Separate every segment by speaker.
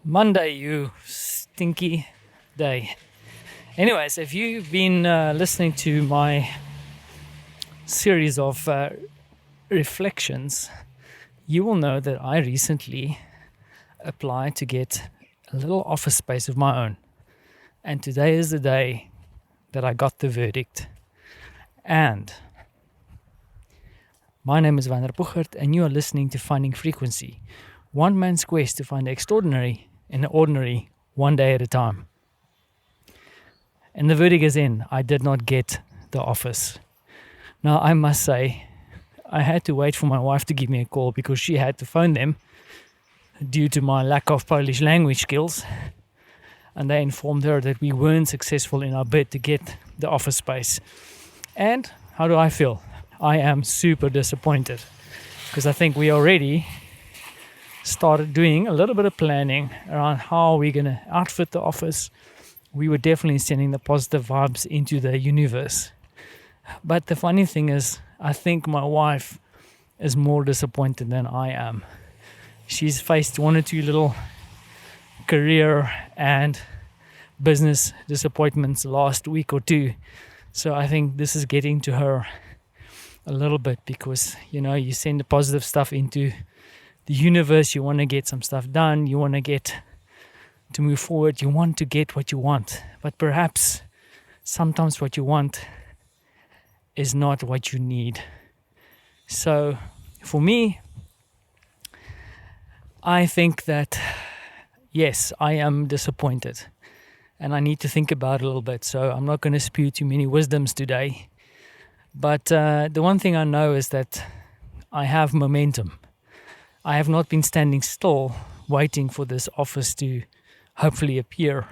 Speaker 1: Monday, you stinky day. Anyways, if you've been listening to my series of reflections, you will know that I recently applied to get a little office space of my own. And today is the day that I got the verdict. And my name is Vander Puchert, and you are listening to Finding Frequency, one man's quest to find the extraordinary in the ordinary, one day at a time. And the verdict is in. I did not get the office. Now, I must say, I had to wait for my wife to give me a call because she had to phone them due to my lack of Polish language skills. And they informed her that we weren't successful in our bid to get the office space. And how do I feel? I am super disappointed because I think we already started doing a little bit of planning around how we're going to outfit the office. We were definitely sending the positive vibes into the universe. But the funny thing is, I think my wife is more disappointed than I am. She's faced one or two little career and business disappointments last week or two. So I think this is getting to her a little bit because, you send the positive stuff into the universe, you want to get some stuff done, you want to get to move forward, you want to get what you want. But perhaps sometimes what you want is not what you need. So for me, I think that, yes, I am disappointed and I need to think about it a little bit. So I'm not going to spew too many wisdoms today. But the one thing I know is that I have momentum. I have not been standing still waiting for this office to hopefully appear.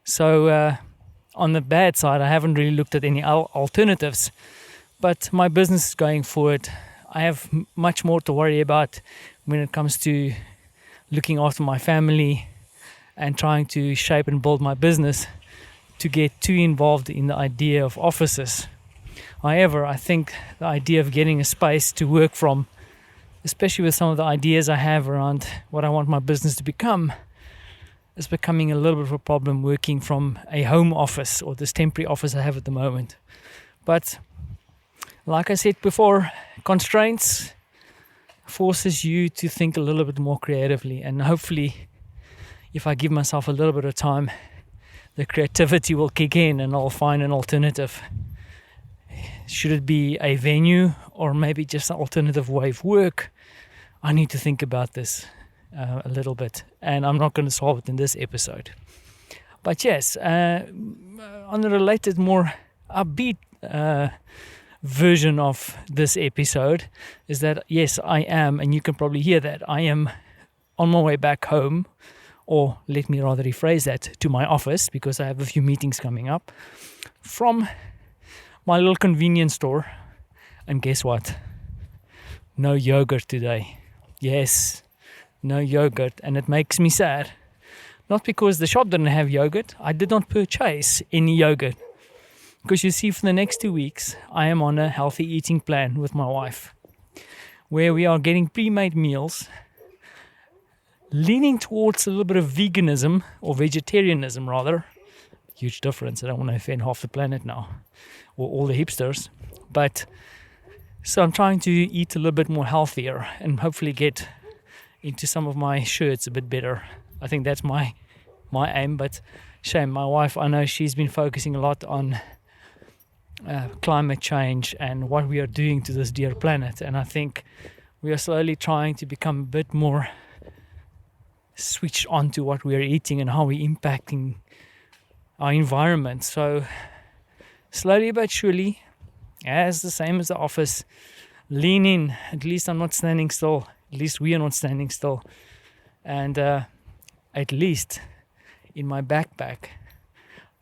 Speaker 1: So on the bad side, I haven't really looked at any alternatives. But my business is going forward. I have much more to worry about when it comes to looking after my family and trying to shape and build my business to get too involved in the idea of offices. However, I think the idea of getting a space to work from, especially with some of the ideas I have around what I want my business to become, is becoming a little bit of a problem working from a home office or this temporary office I have at the moment. But like I said before, constraints forces you to think a little bit more creatively, and hopefully if I give myself a little bit of time, the creativity will kick in and I'll find an alternative. Should it be a venue or maybe just an alternative way of work? I need to think about this a little bit, and I'm not going to solve it in this episode. But yes, on the related, more upbeat version of this episode is that, yes, I am, and you can probably hear that, I am on my way back home, or let me rather rephrase that, to my office, because I have a few meetings coming up, from my little convenience store. And guess what? No yogurt today. Yes, no yogurt. And it makes me sad. Not because the shop didn't have yogurt. I did not purchase any yogurt. Because you see, for the next 2 weeks, I am on a healthy eating plan with my wife, where we are getting pre-made meals, leaning towards a little bit of veganism, or vegetarianism rather. Huge difference. I don't want to offend half the planet now, or all the hipsters. But so I'm trying to eat a little bit more healthier and hopefully get into some of my shirts a bit better. I think that's my aim. But shame, my wife, I know she's been focusing a lot on climate change and what we are doing to this dear planet. And I think we are slowly trying to become a bit more switched on to what we are eating and how we're impacting our environment. So slowly but surely, as the same as the office, lean in. At least I'm not standing still. At least we are not standing still. And at least in my backpack,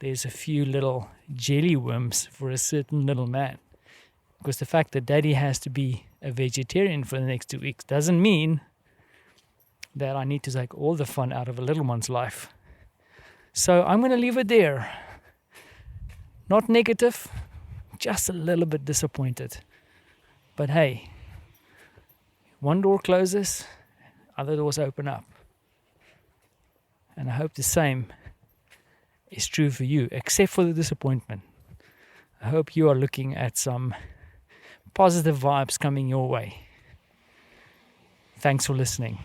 Speaker 1: there's a few little jelly worms for a certain little man. Because the fact that daddy has to be a vegetarian for the next 2 weeks doesn't mean that I need to take all the fun out of a little one's life. So I'm going to leave it there. Not negative, just a little bit disappointed. But hey, one door closes, other doors open up. And I hope the same is true for you, except for the disappointment. I hope you are looking at some positive vibes coming your way. Thanks for listening.